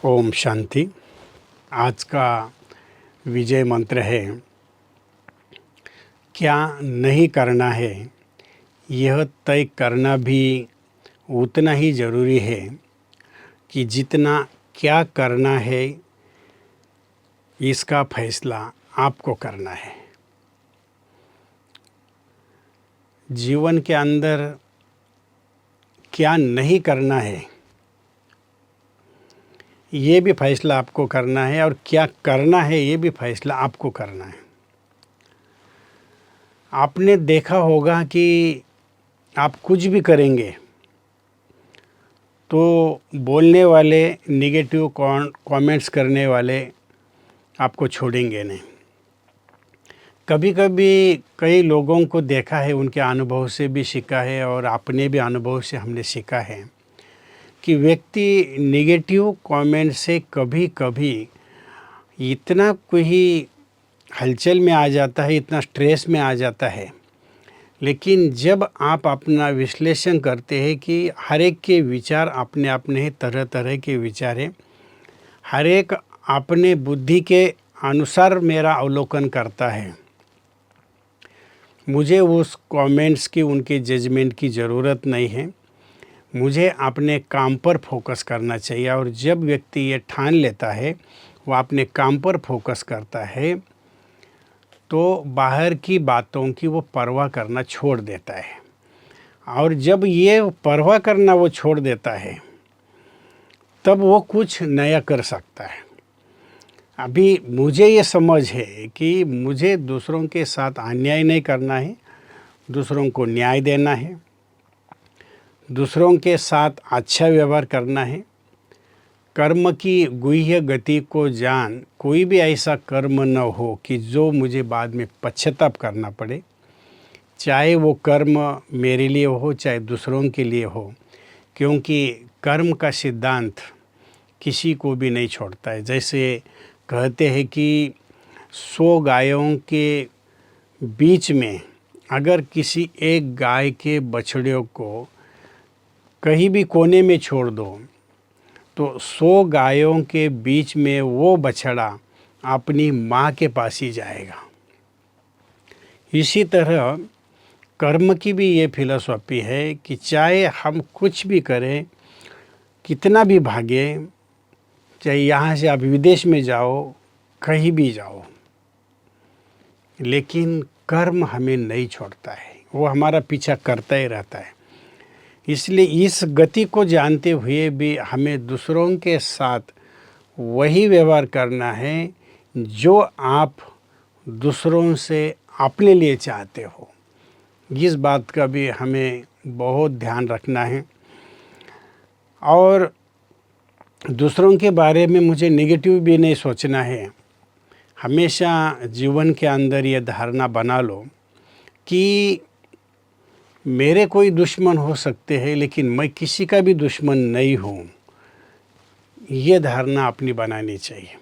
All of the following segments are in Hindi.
ओम शांति। आज का विजय मंत्र है, क्या नहीं करना है यह तय करना भी उतना ही ज़रूरी है कि जितना क्या करना है इसका फैसला आपको करना है। जीवन के अंदर क्या नहीं करना है ये भी फैसला आपको करना है, और क्या करना है ये भी फैसला आपको करना है। आपने देखा होगा कि आप कुछ भी करेंगे तो बोलने वाले, नेगेटिव कमेंट्स करने वाले आपको छोड़ेंगे नहीं। कभी कभी कई लोगों को देखा है, उनके अनुभव से भी सीखा है और अपने भी अनुभव से हमने सीखा है कि व्यक्ति नेगेटिव कमेंट से कभी कभी इतना कोई हलचल में आ जाता है, इतना स्ट्रेस में आ जाता है। लेकिन जब आप अपना विश्लेषण करते हैं कि हर एक के विचार अपने अपने तरह तरह के विचार हैं, हर एक अपने बुद्धि के अनुसार मेरा अवलोकन करता है, मुझे उस कमेंट्स की, उनके जजमेंट की ज़रूरत नहीं है। मुझे अपने काम पर फोकस करना चाहिए। और जब व्यक्ति ये ठान लेता है, वो अपने काम पर फोकस करता है, तो बाहर की बातों की वो परवाह करना छोड़ देता है। और जब ये परवाह करना वो छोड़ देता है, तब वो कुछ नया कर सकता है। अभी मुझे ये समझ है कि मुझे दूसरों के साथ अन्याय नहीं करना है, दूसरों को न्याय देना है, दूसरों के साथ अच्छा व्यवहार करना है। कर्म की गुह्य गति को जान, कोई भी ऐसा कर्म न हो कि जो मुझे बाद में पश्चाताप करना पड़े, चाहे वो कर्म मेरे लिए हो चाहे दूसरों के लिए हो, क्योंकि कर्म का सिद्धांत किसी को भी नहीं छोड़ता है। जैसे कहते हैं कि 100 गायों के बीच में अगर किसी एक गाय के बछड़े को कहीं भी कोने में छोड़ दो, तो 100 गायों के बीच में वो बछड़ा अपनी माँ के पास ही जाएगा। इसी तरह कर्म की भी ये फिलॉसफी है कि चाहे हम कुछ भी करें, कितना भी भागे, चाहे यहाँ से आप विदेश में जाओ, कहीं भी जाओ, लेकिन कर्म हमें नहीं छोड़ता है, वो हमारा पीछा करता ही रहता है। इसलिए इस गति को जानते हुए भी हमें दूसरों के साथ वही व्यवहार करना है जो आप दूसरों से अपने लिए चाहते हो। इस बात का भी हमें बहुत ध्यान रखना है। और दूसरों के बारे में मुझे नेगेटिव भी नहीं सोचना है। हमेशा जीवन के अंदर ये धारणा बना लो कि मेरे कोई दुश्मन हो सकते हैं, लेकिन मैं किसी का भी दुश्मन नहीं हूँ। ये धारणा अपनी बनानी चाहिए।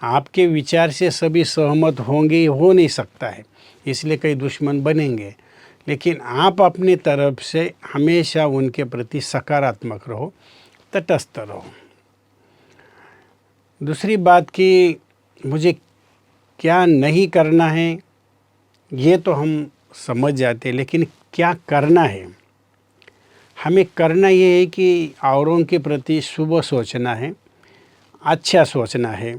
आपके विचार से सभी सहमत होंगे, हो नहीं सकता है, इसलिए कई दुश्मन बनेंगे, लेकिन आप अपनी तरफ से हमेशा उनके प्रति सकारात्मक रहो, तटस्थ रहो। दूसरी बात कि मुझे क्या नहीं करना है ये तो हम समझ जाते हैं, लेकिन क्या करना है, हमें करना ये है कि औरों के प्रति शुभ सोचना है, अच्छा सोचना है।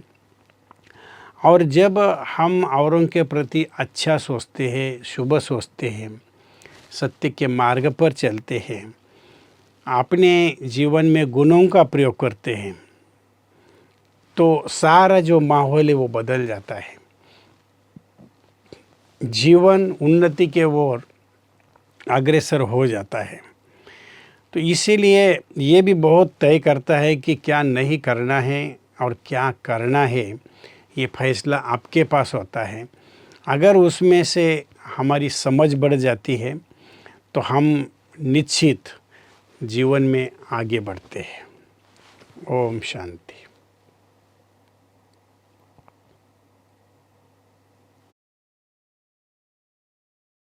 और जब हम औरों के प्रति अच्छा सोचते हैं, शुभ सोचते हैं, सत्य के मार्ग पर चलते हैं, अपने जीवन में गुणों का प्रयोग करते हैं, तो सारा जो माहौल है वो बदल जाता है। जीवन उन्नति के ओर अग्रसर हो जाता है। तो इसीलिए ये भी बहुत तय करता है कि क्या नहीं करना है और क्या करना है, ये फैसला आपके पास होता है। अगर उसमें से हमारी समझ बढ़ जाती है तो हम निश्चित जीवन में आगे बढ़ते हैं। ओम शांति।